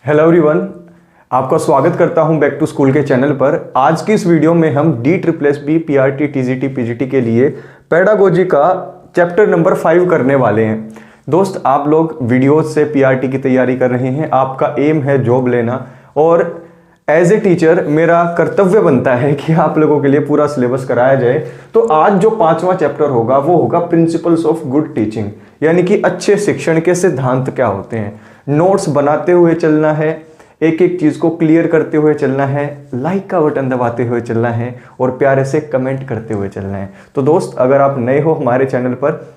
Hello everyone, आपका स्वागत करता हूं बैक टू स्कूल के चैनल पर। आज की इस वीडियो में हम DSSB PRT TGT PGT के लिए पेडागोजी का चैप्टर नंबर 5 करने वाले हैं। दोस्त, आप लोग वीडियोस से PRT की तैयारी कर रहे हैं, आपका एम है जॉब लेना, और एज ए टीचर मेरा कर्तव्य बनता है कि आप लोगों के लिए पूरा सिलेबस कराया जाए। तो आज जो 5वां चैप्टर होगा वो होगा प्रिंसिपल्स ऑफ गुड टीचिंग, यानी कि अच्छे शिक्षण के सिद्धांत क्या होते हैं। नोट्स बनाते हुए चलना है, एक एक चीज को क्लियर करते हुए चलना है, लाइक का बटन दबाते हुए चलना है और प्यारे से कमेंट करते हुए चलना है। तो दोस्त, अगर आप नए हो हमारे चैनल पर,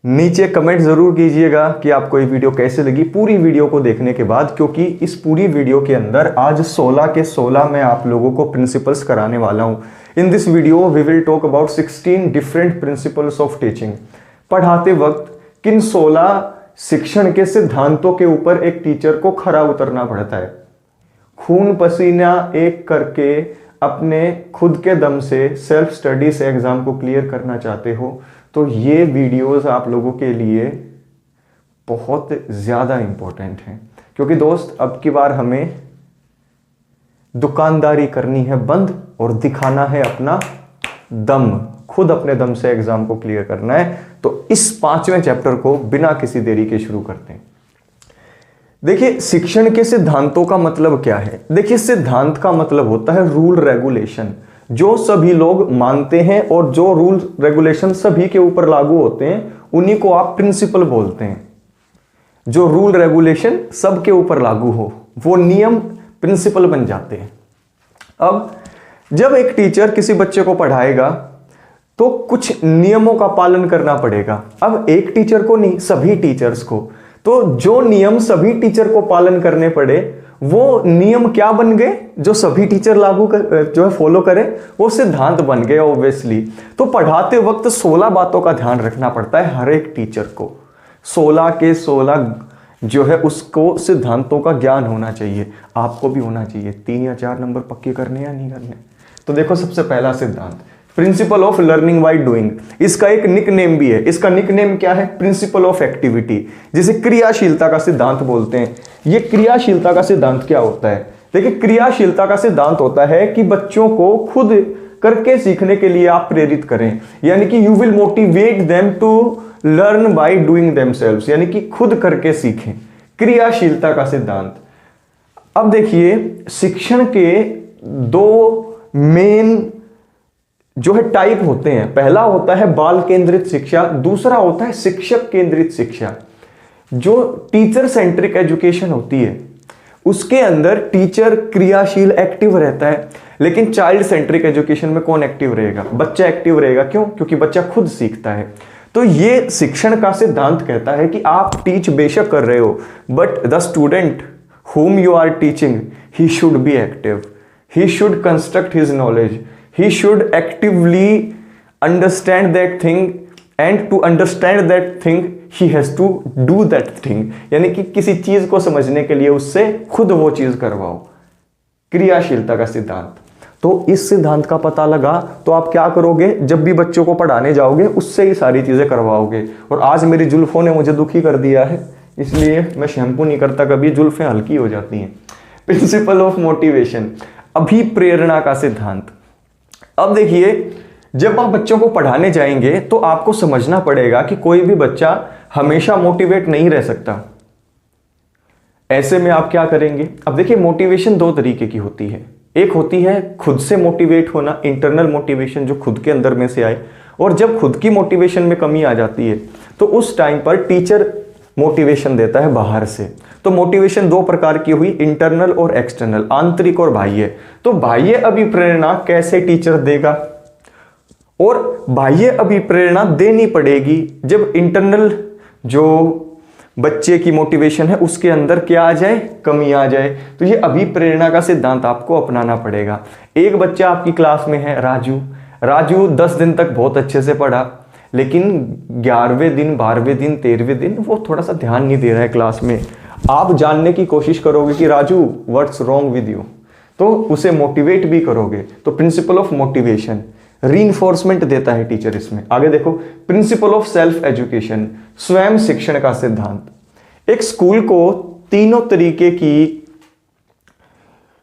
नीचे कमेंट जरूर कीजिएगा कि आपको ये वीडियो कैसे लगी पूरी वीडियो को देखने के बाद, क्योंकि इस पूरी वीडियो के अंदर आज 16 के 16 मैं आप लोगों को प्रिंसिपल्स कराने वाला हूं। In this video we will talk about 16 different principles of teaching. पढ़ाते वक्त किन 16 शिक्षण के सिद्धांतों के ऊपर एक टीचर को खरा उतरना पड़ता है। खून पसीना एक करके अपने खुद के दम से सेल्फ स्टडी से एग्जाम को क्लियर करना चाहते हो तो ये वीडियोस आप लोगों के लिए बहुत ज्यादा इंपॉर्टेंट हैं, क्योंकि दोस्त अब की बार हमें दुकानदारी करनी है बंद और दिखाना है अपना दम। खुद अपने दम से एग्जाम को क्लियर करना है। तो इस 5वें चैप्टर को बिना किसी देरी के शुरू करते हैं। देखिए, शिक्षण के सिद्धांतों का मतलब क्या है। देखिए, सिद्धांत का मतलब होता है रूल रेगुलेशन, जो सभी लोग मानते हैं और जो रूल रेगुलेशन सभी के ऊपर लागू होते हैं उन्हीं को आप प्रिंसिपल बोलते हैं। जो रूल रेगुलेशन सबके ऊपर लागू हो वो नियम प्रिंसिपल बन जाते हैं। अब जब एक टीचर किसी बच्चे को पढ़ाएगा तो कुछ नियमों का पालन करना पड़ेगा। अब एक टीचर को नहीं, सभी टीचर्स को। तो जो नियम सभी टीचर को पालन करने पड़े वो नियम क्या बन गए, जो सभी टीचर जो है फॉलो करें, वो सिद्धांत बन गए ऑब्वियसली। तो पढ़ाते वक्त 16 बातों का ध्यान रखना पड़ता है हर एक टीचर को। 16 के 16 जो है उसको सिद्धांतों का ज्ञान होना चाहिए, आपको भी होना चाहिए। 3 या 4 नंबर पक्के करने या नहीं करने। तो देखो, सबसे पहला सिद्धांत principle of learning by doing. इसका एक निक नेम भी है। इसका निक नेम क्या है? प्रिंसिपल ऑफ एक्टिविटी, जिसे क्रियाशीलता का सिद्धांत बोलते हैं। ये क्रियाशीलता का सिद्धांत क्या होता है? देखिए, क्रियाशीलता का सिद्धांत होता है कि बच्चों को खुद करके सीखने के लिए आप प्रेरित करें, यानी कि you will motivate them to learn by doing themselves, यानी कि खुद करके सीखें। क्रियाशीलता का सिद्धांत। अब देखिए, शिक्षण के 2 मेन जो है टाइप होते हैं। पहला होता है बाल केंद्रित शिक्षा, दूसरा होता है शिक्षक केंद्रित शिक्षा। जो टीचर सेंट्रिक एजुकेशन होती है उसके अंदर टीचर क्रियाशील एक्टिव रहता है, लेकिन चाइल्ड सेंट्रिक एजुकेशन में कौन एक्टिव रहेगा? बच्चा एक्टिव रहेगा। क्यों? क्योंकि बच्चा खुद सीखता है। तो ये शिक्षण का सिद्धांत कहता है कि आप टीच बेशक कर रहे हो, but the student whom you are teaching, he should be active, he should construct his knowledge, he should actively understand that thing, and to understand that thing he has to do that thing, यानी कि किसी चीज को समझने के लिए उससे खुद वो चीज करवाओ। क्रियाशीलता का सिद्धांत। तो इस सिद्धांत का पता लगा तो आप क्या करोगे? जब भी बच्चों को पढ़ाने जाओगे उससे ही सारी चीजें करवाओगे। और आज मेरी जुल्फों ने मुझे दुखी कर दिया है, इसलिए मैं शैम्पू नहीं करता, कभी जुल्फें हल्की हो जाती हैं। प्रिंसिपल ऑफ मोटिवेशन, अभिप्रेरणा का सिद्धांत। अब देखिए, जब आप बच्चों को पढ़ाने जाएंगे तो आपको समझना पड़ेगा कि कोई भी बच्चा हमेशा मोटिवेट नहीं रह सकता। ऐसे में आप क्या करेंगे? अब देखिए, मोटिवेशन 2 तरीके की होती है। एक होती है खुद से मोटिवेट होना, इंटरनल मोटिवेशन, जो खुद के अंदर में से आए। और जब खुद की मोटिवेशन में कमी आ जाती है तो उस टाइम पर टीचर मोटिवेशन देता है बाहर से। तो मोटिवेशन 2 प्रकार की हुई, इंटरनल और एक्सटर्नल, आंतरिक और बाह्य। तो बाह्य अभिप्रेरणा कैसे टीचर देगा? और बाह्य अभिप्रेरणा देनी पड़ेगी जब इंटरनल जो बच्चे की मोटिवेशन है उसके अंदर क्या आ जाए? कमी आ जाए। तो ये अभिप्रेरणा का सिद्धांत आपको अपनाना पड़ेगा। एक बच्चा आपकी क्लास में है, राजू 10 दिन तक बहुत अच्छे से पढ़ा, लेकिन 11वें दिन 12वें दिन 13वें दिन वो थोड़ा सा ध्यान नहीं दे रहा है क्लास में। आप जानने की कोशिश करोगे कि Raju what's wrong with you, तो उसे मोटिवेट भी करोगे। तो प्रिंसिपल ऑफ मोटिवेशन, रीइंफोर्समेंट देता है टीचर इसमें। आगे देखो, प्रिंसिपल ऑफ सेल्फ एजुकेशन, स्वयं शिक्षण का सिद्धांत। एक स्कूल को तीनों तरीके की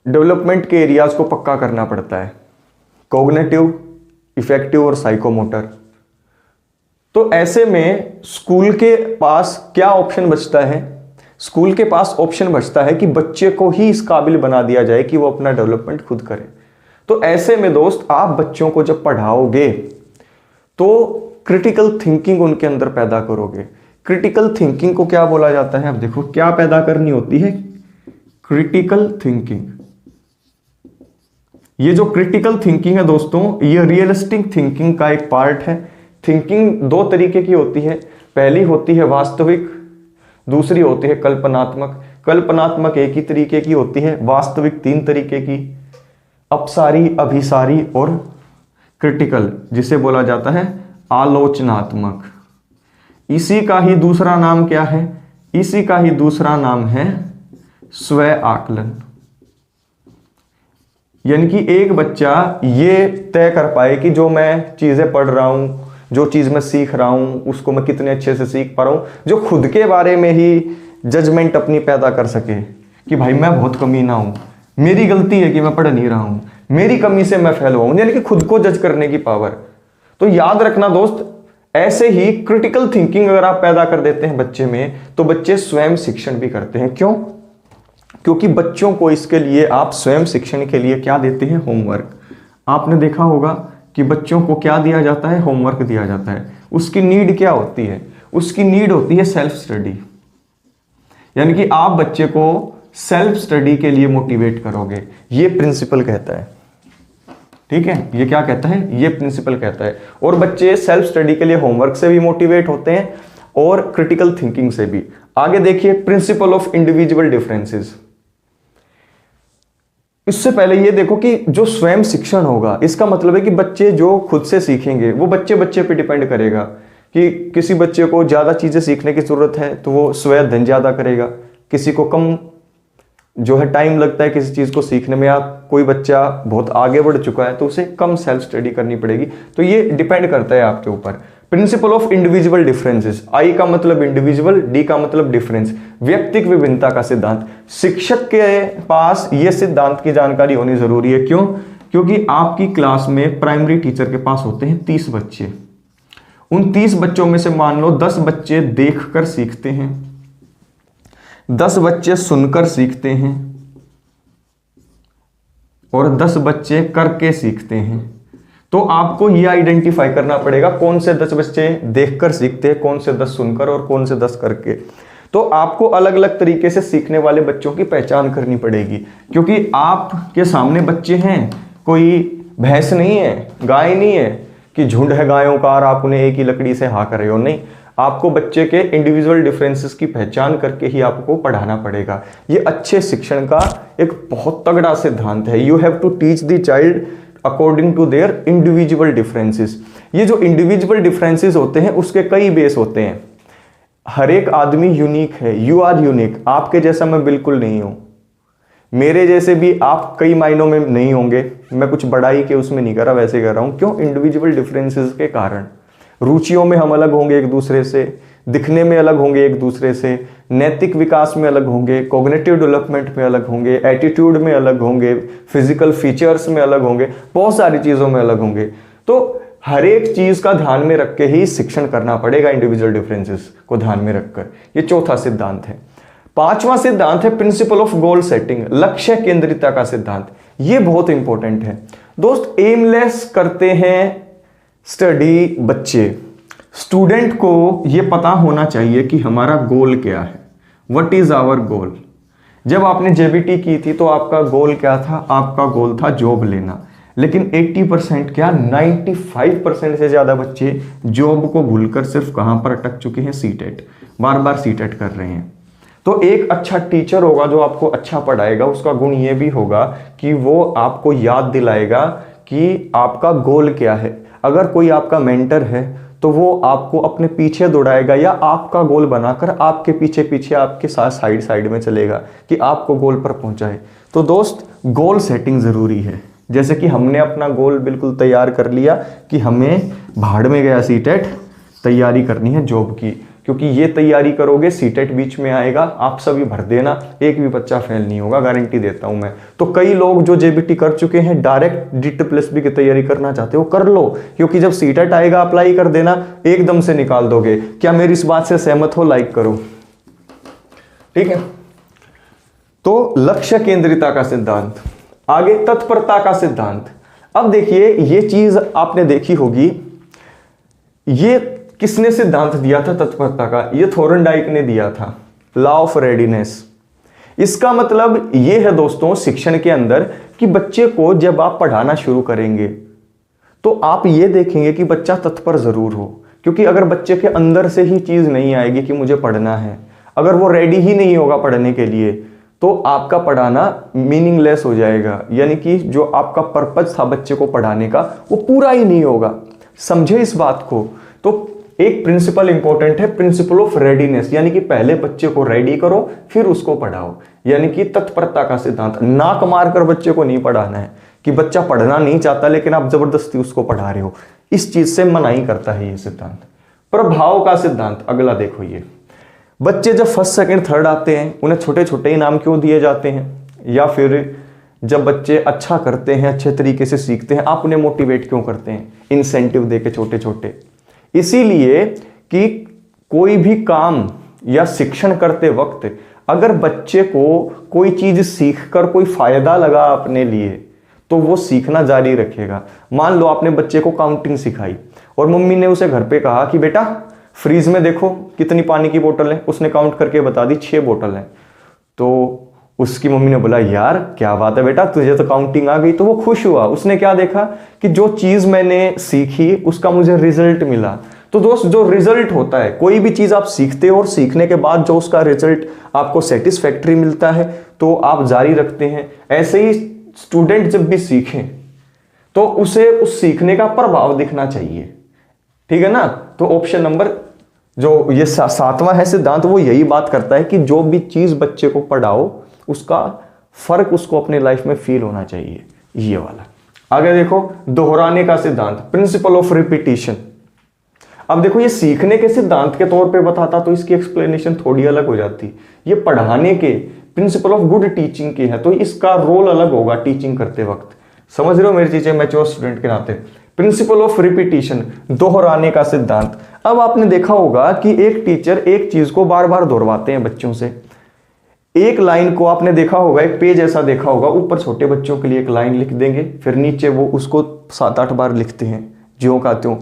डेवलपमेंट के एरियाज को पक्का करना पड़ता है, कॉग्निटिव, इफेक्टिव और साइकोमोटर। तो ऐसे में स्कूल के पास क्या ऑप्शन बचता है? स्कूल के पास ऑप्शन बचता है कि बच्चे को ही इस काबिल बना दिया जाए कि वो अपना डेवलपमेंट खुद करे। तो ऐसे में दोस्त, आप बच्चों को जब पढ़ाओगे तो क्रिटिकल थिंकिंग उनके अंदर पैदा करोगे। क्रिटिकल थिंकिंग को क्या बोला जाता है? अब देखो क्या पैदा करनी होती है, क्रिटिकल थिंकिंग। ये जो क्रिटिकल थिंकिंग है दोस्तों, ये रियलिस्टिक थिंकिंग का एक पार्ट है। थिंकिंग दो तरीके की होती है, पहली होती है वास्तविक, दूसरी होती है कल्पनात्मक। कल्पनात्मक एक ही तरीके की होती है, वास्तविक तीन तरीके की, अपसारी, अभिसारी और क्रिटिकल, जिसे बोला जाता है आलोचनात्मक। इसी का ही दूसरा नाम क्या है? इसी का ही दूसरा नाम है स्व आकलन। यानी कि एक बच्चा ये तय कर पाए कि जो मैं चीजें पढ़ रहा हूं, जो चीज मैं सीख रहा हूं, उसको मैं कितने अच्छे से सीख पा रहा हूं, जो खुद के बारे में ही जजमेंट अपनी पैदा कर सके कि भाई मैं बहुत कमीना हूं, मेरी गलती है कि मैं पढ़ नहीं रहा हूं, मेरी कमी से मैं फेल हुआ हूं, यानी कि खुद को जज करने की पावर। तो याद रखना दोस्त, ऐसे ही क्रिटिकल थिंकिंग अगर आप पैदा कर देते हैं बच्चे में, तो बच्चे स्वयं शिक्षण भी करते हैं। क्यों? क्योंकि बच्चों को इसके लिए आप स्वयं शिक्षण के लिए क्या देते हैं? होमवर्क। आपने देखा होगा कि बच्चों को क्या दिया जाता है? होमवर्क दिया जाता है। उसकी नीड क्या होती है? उसकी नीड होती है सेल्फ स्टडी। यानी कि आप बच्चे को सेल्फ स्टडी के लिए मोटिवेट करोगे, ये प्रिंसिपल कहता है। ठीक है, ये क्या कहता है? ये प्रिंसिपल कहता है। और बच्चे सेल्फ स्टडी के लिए होमवर्क से भी मोटिवेट होते हैं और क्रिटिकल थिंकिंग से भी। आगे देखिए, प्रिंसिपल ऑफ इंडिविजुअल डिफरेंसेस। इससे पहले ये देखो कि जो स्वयं शिक्षण होगा, इसका मतलब है कि बच्चे जो खुद से सीखेंगे वो बच्चे बच्चे पे डिपेंड करेगा। कि किसी बच्चे को ज्यादा चीजें सीखने की जरूरत है तो वो स्वयं अध्ययन ज्यादा करेगा, किसी को कम जो है टाइम लगता है किसी चीज को सीखने में, या कोई बच्चा बहुत आगे बढ़ चुका है तो उसे कम सेल्फ स्टडी करनी पड़ेगी। तो ये डिपेंड करता है आपके ऊपर। प्रिंसिपल ऑफ इंडिविजुअल डिफरेंसेस, आई का मतलब इंडिविजुअल, डी का मतलब डिफरेंस, व्यक्तिक विभिन्नता का सिद्धांत। शिक्षक के पास ये सिद्धांत की जानकारी होनी जरूरी है। क्यों? क्योंकि आपकी क्लास में प्राइमरी टीचर के पास होते हैं 30 बच्चे। उन 30 बच्चों में से मान लो 10 बच्चे देखकर सीखते हैं, 10 बच्चे सुनकर सीखते हैं और 10 बच्चे करके सीखते हैं। तो आपको यह आइडेंटिफाई करना पड़ेगा कौन से 10 बच्चे देखकर सीखते हैं, कौन से 10 सुनकर और कौन से 10 करके। तो आपको अलग अलग तरीके से सीखने वाले बच्चों की पहचान करनी पड़ेगी, क्योंकि आपके सामने बच्चे हैं, कोई भैंस नहीं है, गाय नहीं है कि झुंड है गायों का और आप उन्हें एक ही लकड़ी से हाँ कर रहे हो। नहीं, आपको बच्चे के इंडिविजुअल डिफरेंसेस की पहचान करके ही आपको पढ़ाना पड़ेगा। ये अच्छे शिक्षण का एक बहुत तगड़ा सिद्धांत है। You have to teach the child according to their individual differences. ये जो इंडिविजुअल डिफरेंसेस होते हैं उसके कई बेस होते हैं। हर एक आदमी यूनिक है, यू आर यूनिक। आपके जैसा मैं बिल्कुल नहीं हूं, मेरे जैसे भी आप कई मायनों में नहीं होंगे। मैं कुछ बड़ाई के उसमें नहीं कर रहा, वैसे कर रहा हूं। क्यों? इंडिविजुअल डिफरेंसेस के कारण। रुचियों में हम अलग होंगे एक दूसरे से, दिखने में अलग होंगे एक दूसरे से, नैतिक विकास में अलग होंगे, कॉग्निटिव डेवलपमेंट में अलग होंगे, एटीट्यूड में अलग होंगे, फिजिकल फीचर्स में अलग होंगे, बहुत सारी चीजों में अलग होंगे। तो हर एक चीज का ध्यान में रख के ही शिक्षण करना पड़ेगा, इंडिविजुअल डिफरेंसेस को ध्यान में रखकर। ये चौथा सिद्धांत है। पांचवा सिद्धांत है प्रिंसिपल ऑफ गोल सेटिंग, लक्ष्य केंद्रितता का सिद्धांत। ये बहुत इंपॉर्टेंट है दोस्त। एमलेस करते हैं स्टडी बच्चे। स्टूडेंट को यह पता होना चाहिए कि हमारा गोल क्या है, व्हाट इज आवर गोल। जब आपने जेबीटी की थी तो आपका गोल क्या था? आपका गोल था जॉब लेना। लेकिन 80% क्या 95% से ज्यादा बच्चे जॉब को भूलकर सिर्फ कहां पर अटक चुके हैं? सीटेट। बार बार सीटेट कर रहे हैं। तो एक अच्छा टीचर होगा जो आपको अच्छा पढ़ाएगा, उसका गुण ये भी होगा कि वो आपको याद दिलाएगा कि आपका गोल क्या है। अगर कोई आपका मेंटर है तो वो आपको अपने पीछे दौड़ाएगा या आपका गोल बनाकर आपके पीछे पीछे आपके साथ साइड साइड में चलेगा कि आपको गोल पर पहुंचाए। तो दोस्त, गोल सेटिंग जरूरी है। जैसे कि हमने अपना गोल बिल्कुल तैयार कर लिया कि हमें भाड़ में गया सीटेट, तैयारी करनी है जॉब की। क्योंकि ये तैयारी करोगे सीटेट बीच में आएगा, आप सभी भर देना, एक भी बच्चा फेल नहीं होगा, गारंटी देता हूं मैं। तो कई लोग जो जेबीटी कर चुके हैं डायरेक्ट DSSB की तैयारी करना चाहते हो, कर लो, क्योंकि जब सीटेट आएगा अप्लाई कर देना, एकदम से निकाल दोगे। क्या मेरी इस बात से सहमत हो? लाइक करो, ठीक है। तो लक्ष्य केंद्रिता का सिद्धांत, आगे तत्परता का सिद्धांत। अब देखिए ये चीज आपने देखी होगी, ये किसने सिद्धांत दिया था तत्परता का? ये थोरनडाइक ने दिया था, लॉ ऑफ रेडीनेस। इसका मतलब ये है दोस्तों शिक्षण के अंदर कि बच्चे को जब आप पढ़ाना शुरू करेंगे तो आप ये देखेंगे कि बच्चा तत्पर जरूर हो, क्योंकि अगर बच्चे के अंदर से ही चीज नहीं आएगी कि मुझे पढ़ना है, अगर वो रेडी ही नहीं होगा पढ़ने के लिए, तो आपका पढ़ाना मीनिंगलेस हो जाएगा, यानी कि जो आपका पर्पज था बच्चे को पढ़ाने का वो पूरा ही नहीं होगा। समझे इस बात को। तो एक प्रिंसिपल इंपॉर्टेंट है, प्रिंसिपल ऑफ रेडीनेस, यानी कि पहले बच्चे को रेडी करो फिर उसको पढ़ाओ, यानी कि तत्परता का सिद्धांत। नाक मारकर बच्चे को नहीं पढ़ाना है कि बच्चा पढ़ना नहीं चाहता लेकिन आप जबरदस्ती उसको पढ़ा रहे हो, इस चीज से मनाही करता है ये सिद्धांत। प्रभाव का सिद्धांत अगला देखो, ये बच्चे जब फर्स्ट सेकंड थर्ड आते हैं उन्हें छोटे छोटे इनाम क्यों दिए जाते हैं, या फिर जब बच्चे अच्छा करते हैं, अच्छे तरीके से सीखते हैं, आप उन्हें मोटिवेट क्यों करते हैं इंसेंटिव देके छोटे छोटे? इसीलिए कि कोई भी काम या शिक्षण करते वक्त अगर बच्चे को कोई चीज सीखकर कोई फायदा लगा अपने लिए तो वो सीखना जारी रखेगा। मान लो आपने बच्चे को काउंटिंग सिखाई और मम्मी ने उसे घर पे कहा कि बेटा फ्रीज में देखो कितनी पानी की बोतल है, उसने काउंट करके बता दी 6 बोतल है। तो उसकी मम्मी ने बोला यार क्या बात है बेटा, तुझे तो काउंटिंग आ गई। तो वो खुश हुआ, उसने क्या देखा कि जो चीज मैंने सीखी उसका मुझे रिजल्ट मिला। तो दोस्त जो रिजल्ट होता है, कोई भी चीज आप सीखते हो और सीखने के बाद जो उसका रिजल्ट आपको सेटिस्फैक्ट्री मिलता है तो आप जारी रखते हैं। ऐसे ही स्टूडेंट जब भी सीखें तो उसे उस सीखने का प्रभाव दिखना चाहिए, ठीक है ना। तो ऑप्शन नंबर जो ये 7वां है सिद्धांत, वो यही बात करता है कि जो भी चीज बच्चे को पढ़ाओ उसका फर्क उसको अपने लाइफ में फील होना चाहिए, ये वाला। आगे देखो दोहराने का सिद्धांत, प्रिंसिपल ऑफ रिपीटिशन। अब देखो ये सीखने के सिद्धांत के तौर पे बताता तो इसकी एक्सप्लेनेशन थोड़ी अलग हो जाती। ये पढ़ाने के प्रिंसिपल ऑफ गुड टीचिंग की है, तो इसका रोल अलग होगा टीचिंग करते वक्त। समझ रहे हो मेरी चीजें मैच्योर स्टूडेंट के नाते। प्रिंसिपल ऑफ रिपीटिशन, दोहराने का सिद्धांत। अब आपने देखा होगा कि एक टीचर एक चीज को बार बार दोहराते हैं बच्चों से। एक लाइन को आपने देखा होगा, एक पेज ऐसा देखा होगा, ऊपर छोटे बच्चों के लिए एक लाइन लिख देंगे, फिर नीचे वो उसको 7-8 बार लिखते हैं ज्यों का त्यों।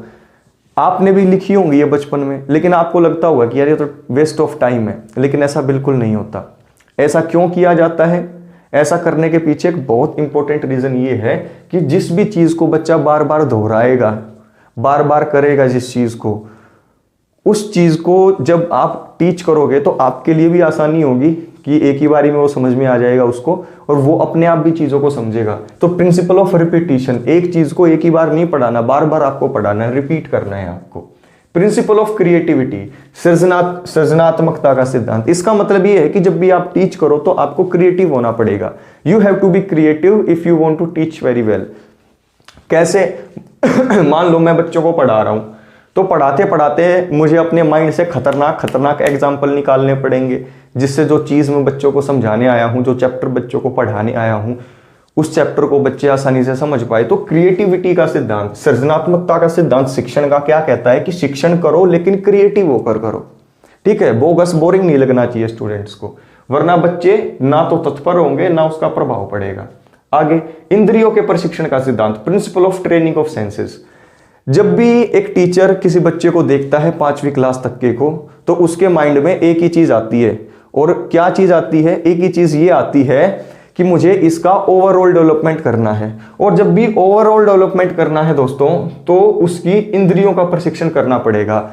आपने भी लिखी होंगी ये बचपन में, लेकिन आपको लगता होगा कि यार ये तो वेस्ट ऑफ टाइम है, लेकिन ऐसा बिल्कुल नहीं होता। ऐसा क्यों किया जाता है? ऐसा करने के पीछे एक बहुत इंपॉर्टेंट रीजन ये है कि जिस भी चीज को बच्चा बार बार दोहराएगा, बार बार करेगा जिस चीज को, उस चीज को जब आप टीच करोगे तो आपके लिए भी आसानी होगी कि एक ही बारी में वो समझ में आ जाएगा उसको, और वो अपने आप भी चीजों को समझेगा। तो प्रिंसिपल ऑफ रिपीटिशन, एक चीज को एक ही बार नहीं पढ़ाना, बार बार आपको पढ़ाना है, रिपीट करना है आपको। प्रिंसिपल ऑफ क्रिएटिविटी, सृजनात्मकता का सिद्धांत। इसका मतलब ये है कि जब भी आप टीच करो तो आपको क्रिएटिव होना पड़ेगा। You have to be creative if you want to teach very well. कैसे? मान लो मैं बच्चों को पढ़ा रहा हूं, तो पढ़ाते पढ़ाते मुझे अपने माइंड से खतरनाक एग्जाम्पल निकालने पड़ेंगे, जिससे जो चीज़ मैं बच्चों को समझाने आया हूँ, जो चैप्टर बच्चों को पढ़ाने आया हूँ, उस चैप्टर को बच्चे आसानी से समझ पाए। तो क्रिएटिविटी का सिद्धांत, सृजनात्मकता का सिद्धांत शिक्षण का क्या कहता है कि शिक्षण करो लेकिन क्रिएटिव होकर करो, ठीक है। बोगस बोरिंग नहीं लगना चाहिए स्टूडेंट्स को, वरना बच्चे ना तो तत्पर होंगे ना उसका प्रभाव पड़ेगा। आगे इंद्रियों के प्रशिक्षण का सिद्धांत, principle of training of senses. जब भी एक टीचर किसी बच्चे को देखता है 5वीं क्लास तक के को, तो उसके माइंड में एक ही चीज आती है, और क्या चीज आती है? एक ही चीज ये आती है कि मुझे इसका ओवरऑल डेवलपमेंट करना है। और जब भी ओवरऑल डेवलपमेंट करना है दोस्तों, तो उसकी इंद्रियों का प्रशिक्षण करना पड़ेगा।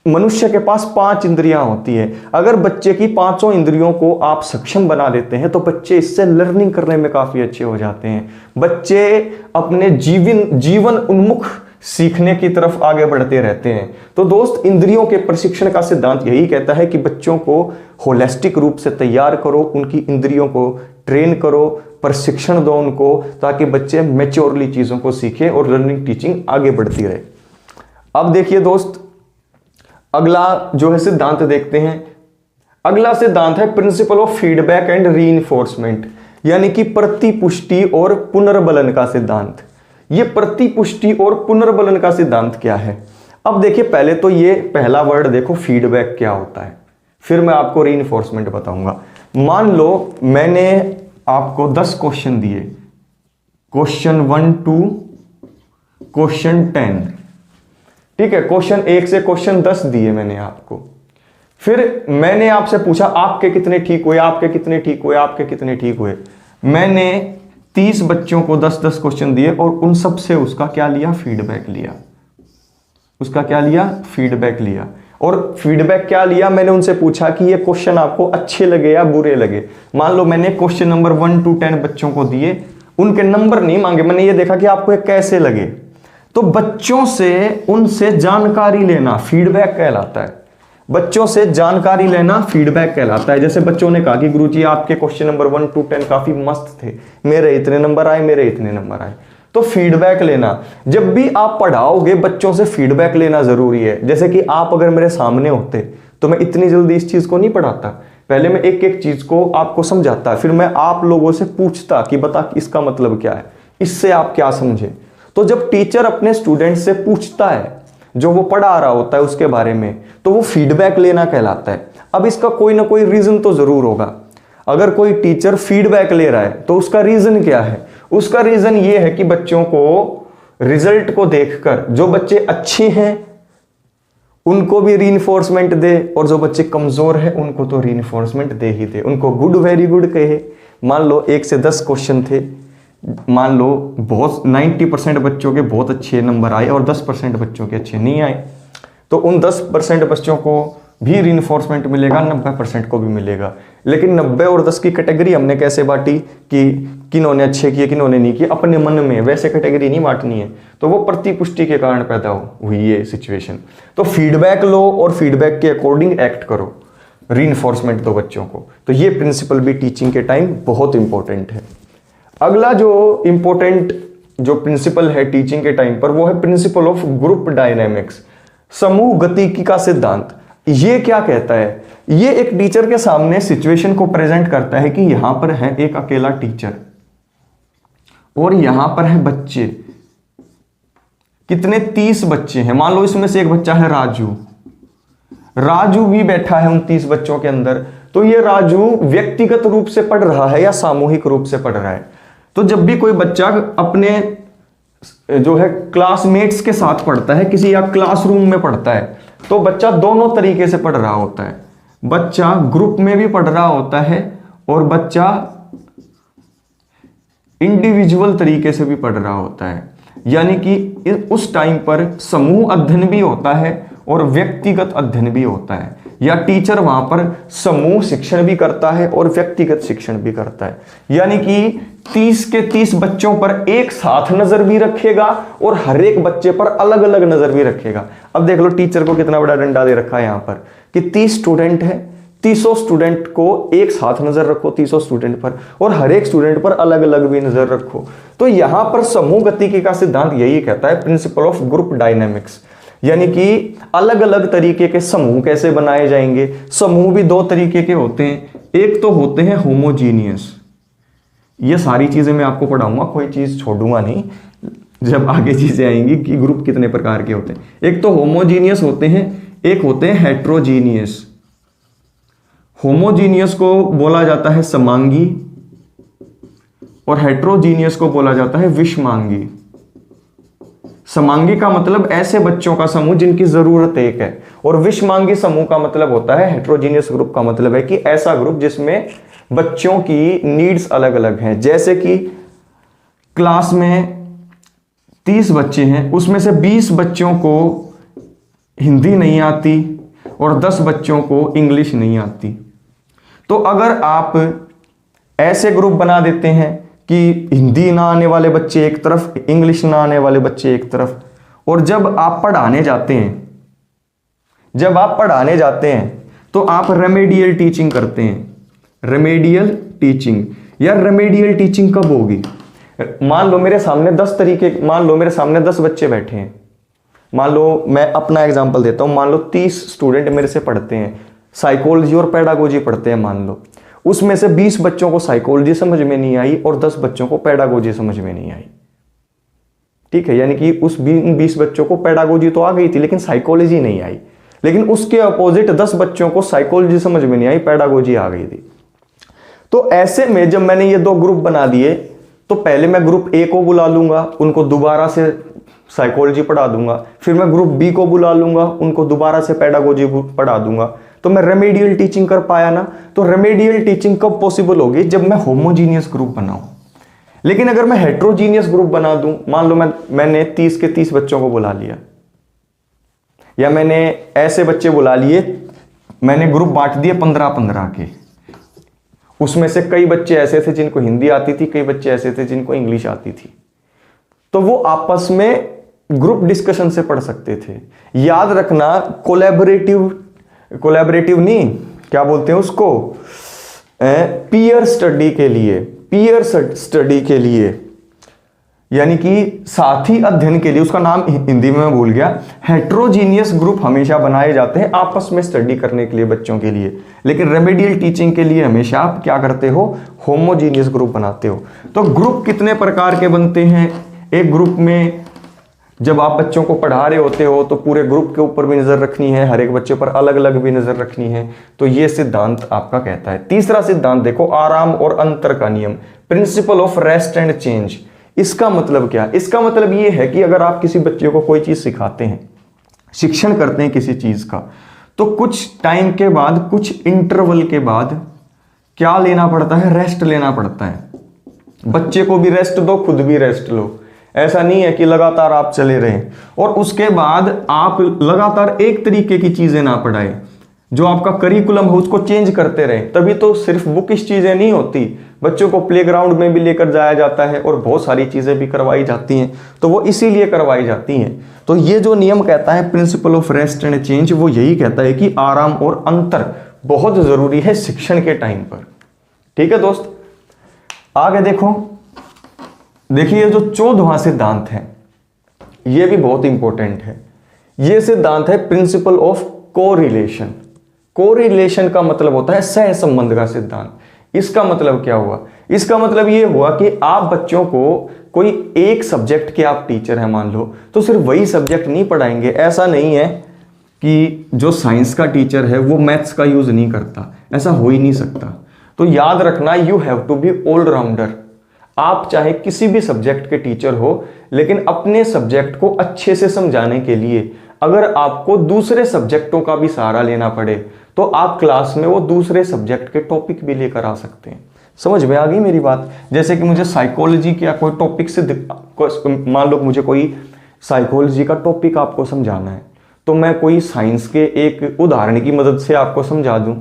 मनुष्य के पास 5 इंद्रियां होती है। अगर बच्चे की 5 इंद्रियों को आप सक्षम बना देते हैं तो बच्चे इससे लर्निंग करने में काफी अच्छे हो जाते हैं। बच्चे अपने जीवन उन्मुख सीखने की तरफ आगे बढ़ते रहते हैं। तो दोस्त इंद्रियों के प्रशिक्षण का सिद्धांत यही कहता है कि बच्चों को होलिस्टिक रूप से तैयार करो, उनकी इंद्रियों को ट्रेन करो, प्रशिक्षण दो उनको, ताकि बच्चे मैच्योरली चीजों को सीखें और लर्निंग टीचिंग आगे बढ़ती रहे। अब देखिए दोस्त, अगला जो है सिद्धांत देखते हैं। अगला सिद्धांत है principle of feedback and reinforcement, यानी कि प्रतिपुष्टि और पुनर्बलन का सिद्धांत। ये प्रतिपुष्टि और पुनर्बलन का सिद्धांत क्या है? अब देखिए, पहले तो ये पहला वर्ड देखो, फीडबैक क्या होता है, फिर मैं आपको रीइंफोर्समेंट बताऊंगा। मान लो मैंने आपको 10 क्वेश्चन दिए, क्वेश्चन 1 to क्वेश्चन 10, ठीक है, क्वेश्चन 1 से क्वेश्चन 10 दिए मैंने आपको। फिर मैंने आपसे पूछा आपके कितने ठीक हुए, आपके कितने ठीक हुए, आपके कितने ठीक हुए। मैंने 30 बच्चों को 10-10 क्वेश्चन दिए और उन सब से उसका क्या लिया? फीडबैक लिया। उसका क्या लिया? फीडबैक लिया। और फीडबैक क्या लिया? मैंने उनसे पूछा कि ये क्वेश्चन आपको अच्छे लगे या बुरे लगे। मान लो मैंने क्वेश्चन नंबर 1 to 10 बच्चों को दिए, उनके नंबर नहीं मांगे, मैंने ये देखा कि आपको ये कैसे लगे। तो बच्चों से उनसे जानकारी लेना फीडबैक कहलाता है। बच्चों से जानकारी लेना फीडबैक कहलाता है। जैसे बच्चों ने कहा कि गुरुजी आपके क्वेश्चन नंबर 1 to 10 काफी मस्त थे, मेरे इतने नंबर आए, मेरे इतने नंबर आए। तो फीडबैक लेना, जब भी आप पढ़ाओगे बच्चों से फीडबैक लेना जरूरी है। जैसे कि आप अगर मेरे सामने होते तो मैं इतनी जल्दी इस चीज को नहीं पढ़ाता, पहले मैं एक एक चीज को आपको समझाता, फिर मैं आप लोगों से पूछता कि बता इसका मतलब क्या है, इससे आप क्या समझे। तो जब टीचर अपने स्टूडेंट से पूछता है जो वो पढ़ा रहा होता है उसके बारे में, तो वो फीडबैक लेना कहलाता है। अब इसका कोई ना कोई रीजन तो जरूर होगा। अगर कोई टीचर फीडबैक ले रहा है तो उसका रीजन क्या है? उसका रीजन ये है कि बच्चों को रिजल्ट को देखकर जो बच्चे अच्छे हैं उनको भी रीइंफोर्समेंट दे, और जो बच्चे कमजोर हैं उनको तो रीइंफोर्समेंट दे ही दे, उनको गुड वेरी गुड कहे। मान लो 1 से 10 क्वेश्चन थे, मान लो बहुत 90% बच्चों के बहुत अच्छे नंबर आए और 10% बच्चों के अच्छे नहीं आए, तो उन 10% बच्चों को भी रीइंफोर्समेंट मिलेगा, 90% को भी मिलेगा। लेकिन 90 और 10 की कैटेगरी हमने कैसे बांटी कि किन्होंने अच्छे किए किन्होंने नहीं किए, अपने मन में वैसे कैटेगरी नहीं बांटनी है। तो वो प्रतिपुष्टि के कारण पैदा हुई ये सिचुएशन। तो फीडबैक लो और फीडबैक के अकॉर्डिंग एक्ट करो, रीइंफोर्समेंट दो बच्चों को। तो ये प्रिंसिपल भी टीचिंग के टाइम बहुत इंपॉर्टेंट है। अगला जो इंपॉर्टेंट जो प्रिंसिपल है टीचिंग के टाइम पर, वो है प्रिंसिपल ऑफ ग्रुप डायनेमिक्स, समूह गतिकी का सिद्धांत। ये क्या कहता है? ये एक टीचर के सामने सिचुएशन को प्रेजेंट करता है कि यहां पर है एक अकेला टीचर और यहां पर है बच्चे, कितने 30 बच्चे हैं। मान लो इसमें से एक बच्चा है राजू, राजू भी बैठा है उन 30 बच्चों के अंदर। तो ये राजू व्यक्तिगत रूप से पढ़ रहा है या सामूहिक रूप से पढ़ रहा है? तो जब भी कोई बच्चा अपने जो है क्लासमेट्स के साथ पढ़ता है, किसी या क्लासरूम में पढ़ता है, तो बच्चा दोनों तरीके से पढ़ रहा होता है। बच्चा ग्रुप में भी पढ़ रहा होता है और बच्चा इंडिविजुअल तरीके से भी पढ़ रहा होता है। यानी कि उस टाइम पर समूह अध्ययन भी होता है और व्यक्तिगत अध्ययन भी होता है, या टीचर वहां पर समूह शिक्षण भी करता है और व्यक्तिगत शिक्षण भी करता है। यानी कि 30 के 30 बच्चों पर एक साथ नजर भी रखेगा और हर एक बच्चे पर अलग अलग नजर भी रखेगा। अब देख लो टीचर को कितना बड़ा डंडा दे रखा है यहां पर कि 30 स्टूडेंट है, 30 स्टूडेंट को एक साथ नजर रखो 30 स्टूडेंट पर, और हर एक स्टूडेंट पर अलग अलग भी नजर रखो। तो यहां पर समूह गतिकी का सिद्धांत यही कहता है, प्रिंसिपल ऑफ ग्रुप डायनेमिक्स, यानी कि अलग अलग तरीके के समूह कैसे बनाए जाएंगे। समूह भी 2 तरीके के होते हैं, एक तो होते हैं होमोजीनियस, ये सारी चीजें मैं आपको पढ़ाऊंगा, कोई चीज छोड़ूंगा नहीं जब आगे चीजें आएंगी कि ग्रुप कितने प्रकार के होते हैं। एक तो होमोजीनियस होते हैं, एक होते हैं हेट्रोजीनियस। होमोजीनियस को बोला जाता है समांगी और हेट्रोजीनियस को बोला जाता है विषमांगी। समांगी का मतलब ऐसे बच्चों का समूह जिनकी जरूरत एक है, और विषमांगी समूह का मतलब होता है, हेट्रोजीनियस ग्रुप का मतलब है कि ऐसा ग्रुप जिसमें बच्चों की नीड्स अलग अलग हैं। जैसे कि क्लास में 30 बच्चे हैं, उसमें से 20 बच्चों को हिंदी नहीं आती और 10 बच्चों को इंग्लिश नहीं आती। तो अगर आप ऐसे ग्रुप बना देते हैं कि हिंदी ना आने वाले बच्चे एक तरफ, इंग्लिश ना आने वाले बच्चे एक तरफ, और जब आप पढ़ाने जाते हैं तो आप रेमेडियल टीचिंग करते हैं। रेमेडियल टीचिंग, यार रेमेडियल टीचिंग कब होगी? मान लो मेरे सामने 10 बच्चे बैठे हैं, मान लो मैं अपना एग्जांपल देता हूँ, मान लो 30 स्टूडेंट मेरे से पढ़ते हैं, साइकोलॉजी और पेडागोजी पढ़ते हैं मान लो, उसमें से 20 बच्चों को साइकोलॉजी समझ में नहीं आई और 10 बच्चों को पेडागोजी समझ में नहीं आई। ठीक है, यानी कि उस 20 बच्चों को पेडागोजी तो आ गई थी लेकिन साइकोलॉजी नहीं आई, लेकिन उसके अपोजिट 10 बच्चों को साइकोलॉजी समझ में नहीं आई, पेडागोजी आ गई थी। तो ऐसे में जब मैंने ये 2 ग्रुप बना दिए तो पहले मैं ग्रुप ए को बुला लूंगा, उनको दोबारा से साइकोलॉजी पढ़ा दूंगा, फिर मैं ग्रुप बी को बुला लूंगा, उनको दोबारा से पेडागोजी पढ़ा दूंगा। तो मैं रेमेडियल टीचिंग कर पाया ना। तो रेमेडियल टीचिंग कब पॉसिबल होगी? जब मैं होमोजीनियस ग्रुप बनाऊं। लेकिन अगर मैं हेट्रोजीनियस ग्रुप बना दूं, मान लो मैंने 30 के 30 बच्चों को बुला लिया, या मैंने ऐसे बच्चे बुला लिए, मैंने ग्रुप बांट दिए 15-15 के, उसमें से कई बच्चे ऐसे थे जिनको हिंदी आती थी, कई बच्चे ऐसे थे जिनको इंग्लिश आती थी, तो वो आपस में ग्रुप डिस्कशन से पढ़ सकते थे। याद रखना, कोलैबोरेटिव नहीं, क्या बोलते हैं उसको, पीयर स्टडी के लिए, यानी कि साथी अध्ययन के लिए, उसका नाम हिंदी में मैं भूल गया। हेट्रोजीनियस ग्रुप हमेशा बनाए जाते हैं आपस में स्टडी करने के लिए बच्चों के लिए, लेकिन रेमेडियल टीचिंग के लिए हमेशा आप क्या करते हो? होमोजीनियस ग्रुप बनाते हो। तो ग्रुप कितने प्रकार के बनते हैं? एक ग्रुप में जब आप बच्चों को पढ़ा रहे होते हो तो पूरे ग्रुप के ऊपर भी नजर रखनी है, हर एक बच्चे पर अलग अलग भी नजर रखनी है। तो ये सिद्धांत आपका कहता है। तीसरा सिद्धांत देखो, आराम और अंतर का नियम, principle of rest and change. इसका मतलब क्या? इसका मतलब ये है कि अगर आप किसी बच्चे को कोई चीज सिखाते हैं, शिक्षण करते हैं किसी चीज का, तो कुछ टाइम के बाद, कुछ इंटरवल के बाद क्या लेना पड़ता है? रेस्ट लेना पड़ता है। बच्चे को भी रेस्ट दो, खुद भी रेस्ट लो। ऐसा नहीं है कि लगातार आप चले रहें और उसके बाद आप लगातार एक तरीके की चीजें ना पढ़ाएं, जो आपका करिकुलम हो उसको चेंज करते रहें। तभी तो सिर्फ बुकिश चीजें नहीं होती, बच्चों को प्लेग्राउंड में भी लेकर जाया जाता है और बहुत सारी चीजें भी करवाई जाती हैं, तो वो इसीलिए करवाई जाती हैं। तो ये जो नियम कहता है principle of rest and change, वो यही कहता है कि आराम और अंतर बहुत जरूरी है शिक्षण के टाइम पर। ठीक है दोस्त, आगे देखो, देखिए जो 14वां सिद्धांत है ये भी बहुत इंपॉर्टेंट है। ये सिद्धांत है प्रिंसिपल ऑफ कोरिलेशन। कोरिलेशन का मतलब होता है सह संबंध का सिद्धांत। इसका मतलब क्या हुआ? इसका मतलब ये हुआ कि आप बच्चों को कोई एक सब्जेक्ट के आप टीचर हैं मान लो, तो सिर्फ वही सब्जेक्ट नहीं पढ़ाएंगे। ऐसा नहीं है कि जो साइंस का टीचर है वो मैथ्स का यूज नहीं करता, ऐसा हो ही नहीं सकता। तो याद रखना, you have to be allrounder. आप चाहे किसी भी सब्जेक्ट के टीचर हो, लेकिन अपने सब्जेक्ट को अच्छे से समझाने के लिए अगर आपको दूसरे सब्जेक्टों का भी सहारा लेना पड़े तो आप क्लास में वो दूसरे सब्जेक्ट के टॉपिक भी लेकर आ सकते हैं। समझ में आ गई मेरी बात? जैसे कि मुझे साइकोलॉजी का कोई टॉपिक से, मान लो मुझे कोई साइकोलॉजी का टॉपिक आपको समझाना है, तो मैं कोई साइंस के एक उदाहरण की मदद से आपको समझा दूं।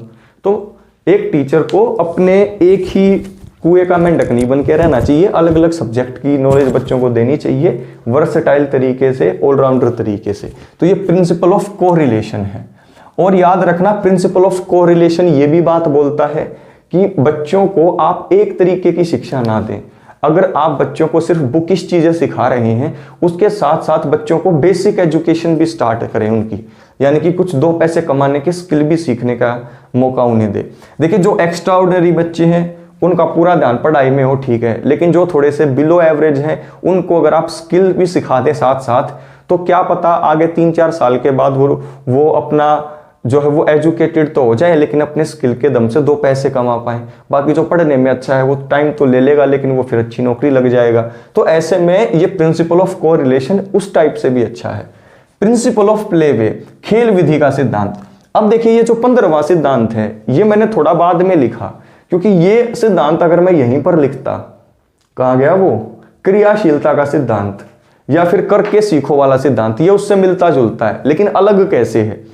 तो एक टीचर को अपने एक ही कुएं का मेंढक नहीं बन के रहना चाहिए, अलग अलग सब्जेक्ट की नॉलेज बच्चों को देनी चाहिए, वर्सेटाइल तरीके से, ऑलराउंडर तरीके से। तो ये प्रिंसिपल ऑफ कोरिलेशन है। और याद रखना, प्रिंसिपल ऑफ कोरिलेशन ये भी बात बोलता है कि बच्चों को आप एक तरीके की शिक्षा ना दें। अगर आप बच्चों को सिर्फ बुकिश चीजें सिखा रहे हैं, उसके साथ साथ बच्चों को बेसिक एजुकेशन भी स्टार्ट करें उनकी, यानी कि कुछ 2 पैसे कमाने के स्किल भी सीखने का मौका उन्हें दे। देखिए जो एक्स्ट्रा ऑर्डिनरी बच्चे हैं उनका पूरा ध्यान पढ़ाई में हो, ठीक है, लेकिन जो थोड़े से बिलो एवरेज हैं उनको अगर आप स्किल भी सिखा दें साथ साथ, तो क्या पता आगे 3-4 साल के बाद वो अपना जो है वो एजुकेटेड तो हो जाए, लेकिन अपने स्किल के दम से 2 पैसे कमा पाए। बाकी जो पढ़ने में अच्छा है वो टाइम तो ले लेगा, लेकिन वो फिर अच्छी नौकरी लग जाएगा। तो ऐसे में ये प्रिंसिपल ऑफ कोरिलेशन उस टाइप से भी अच्छा है। प्रिंसिपल ऑफ प्ले वे, खेल विधि का सिद्धांत। अब देखिए ये जो 15वां सिद्धांत है ये मैंने थोड़ा बाद में लिखा, क्योंकि ये सिद्धांत अगर मैं यहीं पर लिखता, कहाँ गया वो, क्रियाशीलता का सिद्धांत या फिर करके सीखो वाला सिद्धांत, ये उससे मिलता जुलता है, लेकिन अलग कैसे है।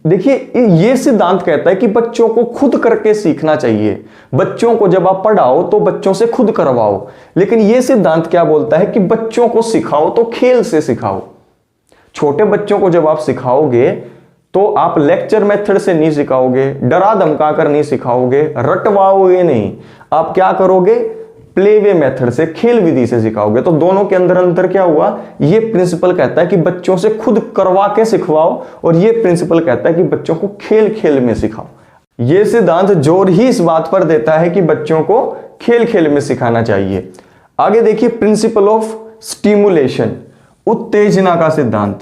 देखिए ये सिद्धांत कहता है कि बच्चों को खुद करके सीखना चाहिए। बच्चों को जब आप पढ़ाओ तो बच्चों से खुद करवाओ, लेकिन ये सिद्धांत क्या बोलता है कि बच्चों को सिखाओ तो खेल से सिखाओ। छोटे बच्चों को जब आप सिखाओगे तो आप लेक्चर मेथड से नहीं सिखाओगे, डरा धमका कर नहीं सिखाओगे, रटवाओगे नहीं। आप क्या करोगे, प्ले वे मेथड से, खेल विधि से सिखाओगे। तो दोनों के अंदर अंतर क्या हुआ? ये प्रिंसिपल कहता है कि बच्चों से खुद करवा के सिखवाओ, और ये प्रिंसिपल कहता है कि बच्चों को खेल खेल में सिखाओ। ये सिद्धांत जोर ही इस बात पर देता है कि बच्चों को खेल खेल में सिखाना चाहिए। आगे देखिए प्रिंसिपल ऑफ स्टिमुलेशन, उत्तेजना का सिद्धांत।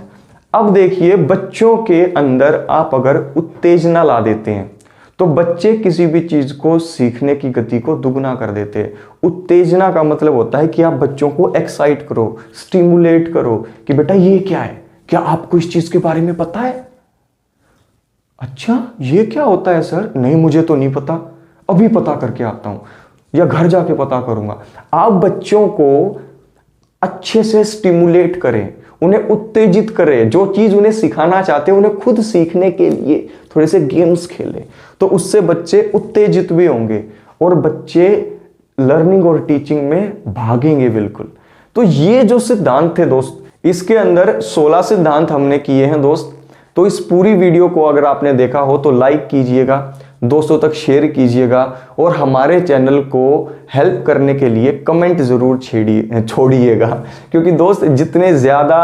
अब देखिए बच्चों के अंदर आप अगर उत्तेजना ला देते हैं तो बच्चे किसी भी चीज को सीखने की गति को दुगना कर देते हैं। उत्तेजना का मतलब होता है कि आप बच्चों को एक्साइट करो, स्टिमुलेट करो कि बेटा ये क्या है, क्या आपको इस चीज के बारे में पता है? अच्छा ये क्या होता है सर? नहीं मुझे तो नहीं पता, अभी पता करके आता हूं या घर जाके पता करूंगा। आप बच्चों को अच्छे से स्टिमुलेट करें, उन्हें उत्तेजित करें, जो चीज उन्हें सिखाना चाहते हैं उन्हें खुद सीखने के लिए थोड़े से गेम्स खेलें, तो उससे बच्चे उत्तेजित भी होंगे और बच्चे लर्निंग और टीचिंग में भागेंगे बिल्कुल। तो ये जो सिद्धांत थे दोस्त, इसके अंदर 16 सिद्धांत हमने किए हैं दोस्त। तो इस पूरी वीडियो को अगर आपने देखा हो तो लाइक कीजिएगा, दोस्तों तक शेयर कीजिएगा, और हमारे चैनल को हेल्प करने के लिए कमेंट ज़रूर छोड़िएगा, क्योंकि दोस्त जितने ज़्यादा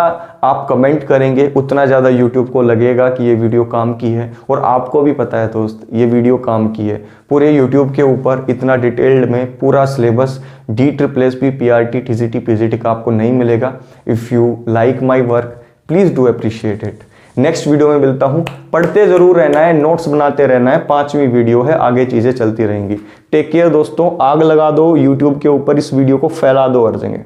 आप कमेंट करेंगे उतना ज़्यादा यूट्यूब को लगेगा कि ये वीडियो काम की है। और आपको भी पता है दोस्त ये वीडियो काम की है। पूरे यूट्यूब के ऊपर इतना डिटेल्ड में पूरा syllabus DSSS PRT TCT PGT का आपको नहीं मिलेगा। If you like my work please do appreciate it. Next video में मिलता हूं। पढ़ते जरूर रहना है, नोट्स बनाते रहना है। 5वीं वीडियो है, आगे चीजें चलती रहेंगी। टेक केयर दोस्तों। आग लगा दो यूट्यूब के ऊपर, इस वीडियो को फैला दो हर जगह।